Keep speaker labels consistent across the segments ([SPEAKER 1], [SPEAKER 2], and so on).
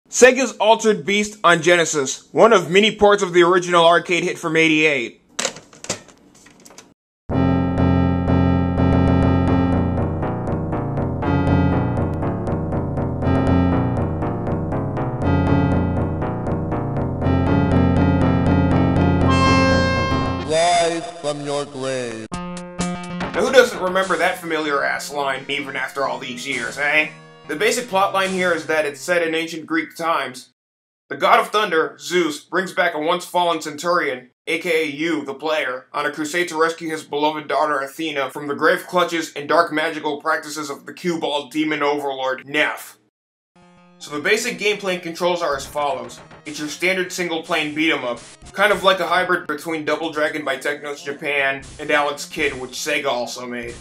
[SPEAKER 1] Sega's Altered Beast on Genesis, one of many ports of the original arcade hit from '88.
[SPEAKER 2] From your grave.
[SPEAKER 1] Now who doesn't remember that familiar ass line even after all these years, eh? The basic plotline here is that it's set in ancient Greek times. The god of thunder, Zeus, brings back a once fallen centurion, aka you, the player, on a crusade to rescue his beloved daughter Athena from the grave clutches and dark magical practices of the cue-ball demon overlord, Neph. So the basic gameplay and controls are as follows. It's your standard single-plane beat-em-up, kind of like a hybrid between Double Dragon by Technos Japan and Alex Kidd, which Sega also made.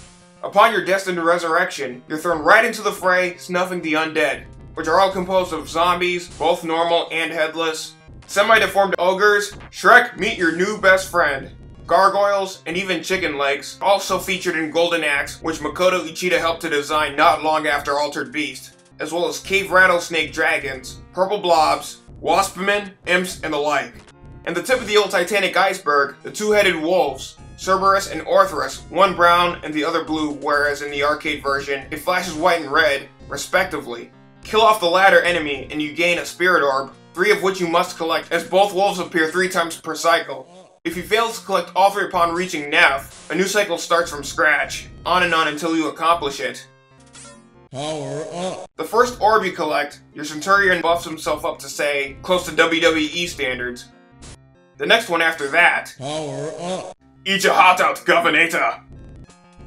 [SPEAKER 1] Upon your destined resurrection, you're thrown right into the fray, snuffing the undead, which are all composed of zombies, both normal and headless, semi-deformed ogres, Shrek, meet your new best friend, gargoyles, and even chicken legs, also featured in Golden Axe, which Makoto Uchida helped to design not long after Altered Beast, as well as cave rattlesnake dragons, purple blobs, waspmen, imps, and the like. And the tip of the old Titanic iceberg, the two-headed wolves, Cerberus and Orthrus, one brown and the other blue, whereas in the arcade version, it flashes white and red, respectively. Kill off the latter enemy and you gain a spirit orb, 3 of which you must collect, as both wolves appear 3 times per cycle. If you fail to collect all 3 upon reaching Neph, a new cycle starts from scratch, on and on until you accomplish it.
[SPEAKER 2] Power up.
[SPEAKER 1] The first orb you collect, your Centurion buffs himself up to, say, close to WWE standards. The next one after that,
[SPEAKER 2] Power up.
[SPEAKER 1] eat your heart out, Governator!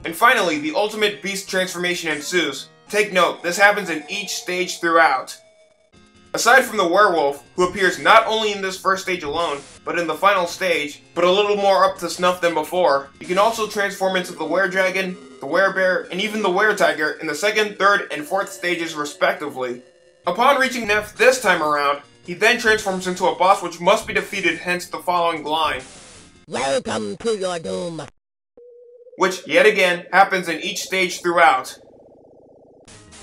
[SPEAKER 1] And finally, the ultimate beast transformation ensues. Take note, this happens in each stage throughout. Aside from the werewolf, who appears not only in this first stage alone, but in the final stage, but a little more up to snuff than before, you can also transform into the were-dragon, the were-bear, and even the were-tiger in the 2nd, 3rd, and 4th stages respectively. Upon reaching Neph this time around, he then transforms into a boss which must be defeated, hence the following line.
[SPEAKER 2] Welcome to your doom.
[SPEAKER 1] Which, yet again, happens in each stage throughout.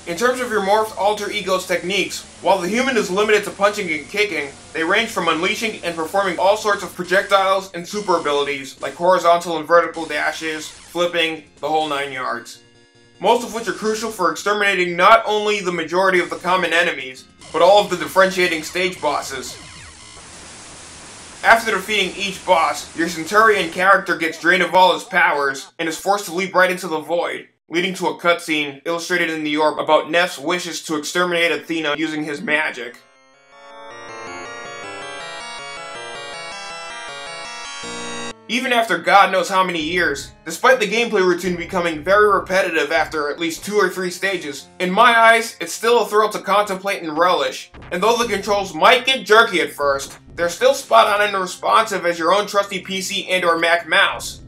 [SPEAKER 1] In terms of your morphed alter ego's techniques, while the human is limited to punching and kicking, they range from unleashing and performing all sorts of projectiles and super abilities, like horizontal and vertical dashes, flipping, the whole 9 yards. Most of which are crucial for exterminating not only the majority of the common enemies, but all of the differentiating stage bosses. After defeating each boss, your Centurion character gets drained of all his powers, and is forced to leap right into the void, leading to a cutscene illustrated in the orb about Neph's wishes to exterminate Athena using his magic. Even after God knows how many years, despite the gameplay routine becoming very repetitive after at least 2 or 3 stages, in my eyes, it's still a thrill to contemplate and relish. And though the controls might get jerky at first, they're still spot on and responsive as your own trusty PC and or Mac mouse.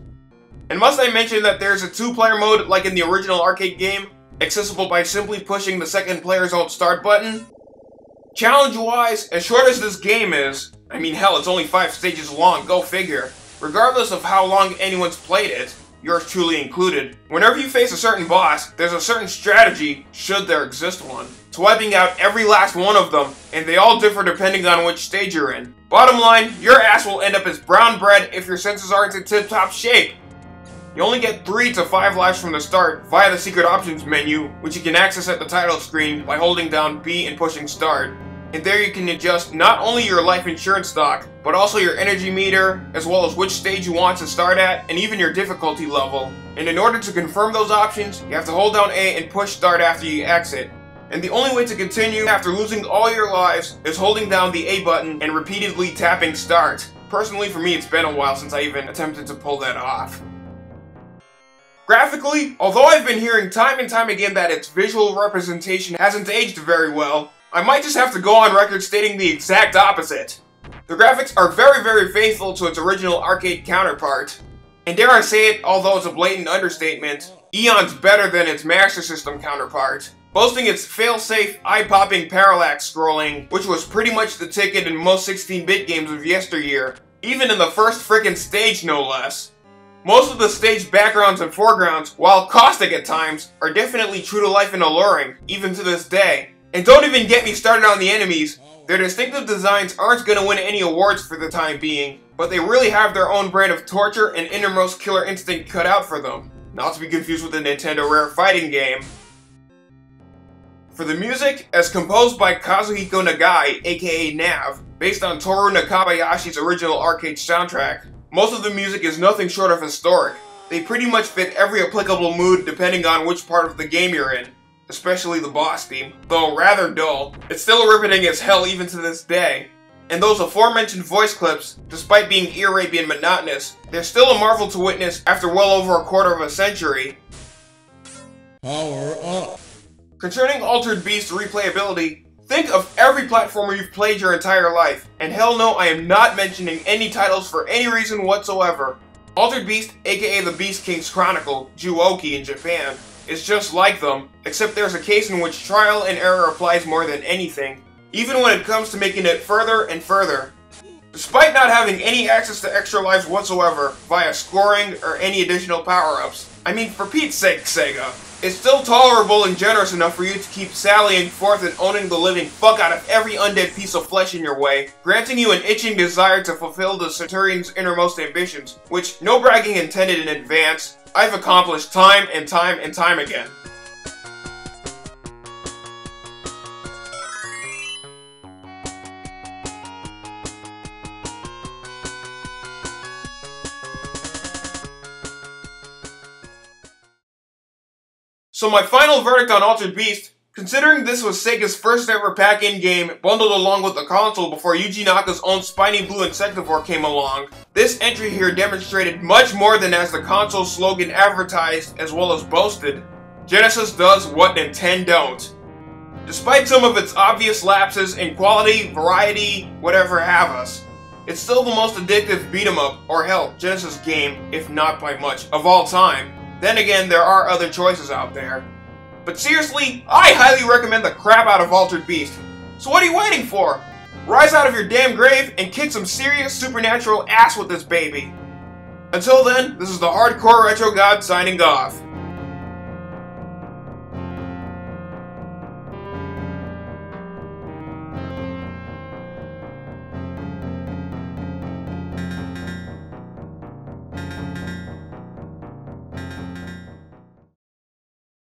[SPEAKER 1] And must I mention that there's a 2-player mode like in the original arcade game, accessible by simply pushing the second player's own start button? Challenge-wise, as short as this game is, I mean hell, it's only 5 stages long, go figure. Regardless of how long anyone's played it, yours truly included, whenever you face a certain boss, there's a certain strategy, should there exist one, to wiping out every last one of them, and they all differ depending on which stage you're in. Bottom line, your ass will end up as brown bread if your senses aren't in tip-top shape. You only get 3 to 5 lives from the start via the secret options menu, which you can access at the title screen by holding down B and pushing start. And there you can adjust not only your life insurance stock, but also your energy meter, as well as which stage you want to start at, and even your difficulty level. And in order to confirm those options, you have to hold down A and push start after you exit. And the only way to continue after losing all your lives is holding down the A button and repeatedly tapping start. Personally, for me, it's been a while since I even attempted to pull that off. Graphically, although I've been hearing time and time again that its visual representation hasn't aged very well, I might just have to go on record stating the exact opposite. The graphics are very faithful to its original arcade counterpart. And dare I say it, although it's a blatant understatement, eons better than its Master System counterpart, boasting its fail-safe, eye-popping parallax scrolling, which was pretty much the ticket in most 16-bit games of yesteryear, even in the first frickin' stage no less. Most of the stage backgrounds and foregrounds, while caustic at times, are definitely true to life and alluring, even to this day. And don't even get me started on the enemies. Their distinctive designs aren't gonna win any awards for the time being, but they really have their own brand of torture and innermost killer instinct cut out for them. Not to be confused with the Nintendo Rare fighting game. For the music, as composed by Kazuhiko Nagai, aka Nav, based on Toru Nakabayashi's original arcade soundtrack, most of the music is nothing short of historic. They pretty much fit every applicable mood depending on which part of the game you're in, especially the boss theme. Though rather dull, it's still riveting as hell even to this day. And those aforementioned voice clips, despite being ear-rapey and monotonous, they're still a marvel to witness after well over a quarter of a century.
[SPEAKER 2] Power up.
[SPEAKER 1] Concerning Altered Beast replayability, think of every platformer you've played your entire life, and hell no, I am not mentioning any titles for any reason whatsoever. Altered Beast, aka the Beast King's Chronicle, Juoki in Japan, is just like them, except there's a case in which trial and error applies more than anything, even when it comes to making it further and further. Despite not having any access to extra lives whatsoever, via scoring or any additional power-ups, I mean, for Pete's sake, Sega, it's still tolerable and generous enough for you to keep sallying forth and owning the living fuck out of every undead piece of flesh in your way, granting you an itching desire to fulfill the Centurion's innermost ambitions, which, no bragging intended in advance, I've accomplished time and time and time again. So my final verdict on Altered Beast, considering this was Sega's first ever pack-in game bundled along with the console before Yuji Naka's own Spiny Blue Insectivore came along, this entry here demonstrated much more than as the console's slogan advertised as well as boasted. Genesis does what Nintendo don't. Despite some of its obvious lapses in quality, variety, whatever have us, it's still the most addictive beat-em-up, or hell, Genesis game, if not by much, of all time. Then again, there are other choices out there. But seriously, I highly recommend the crap out of Altered Beast. So what are you waiting for? Rise out of your damn grave and kick some serious supernatural ass with this baby. Until then, this is the Hardcore Retro God signing off.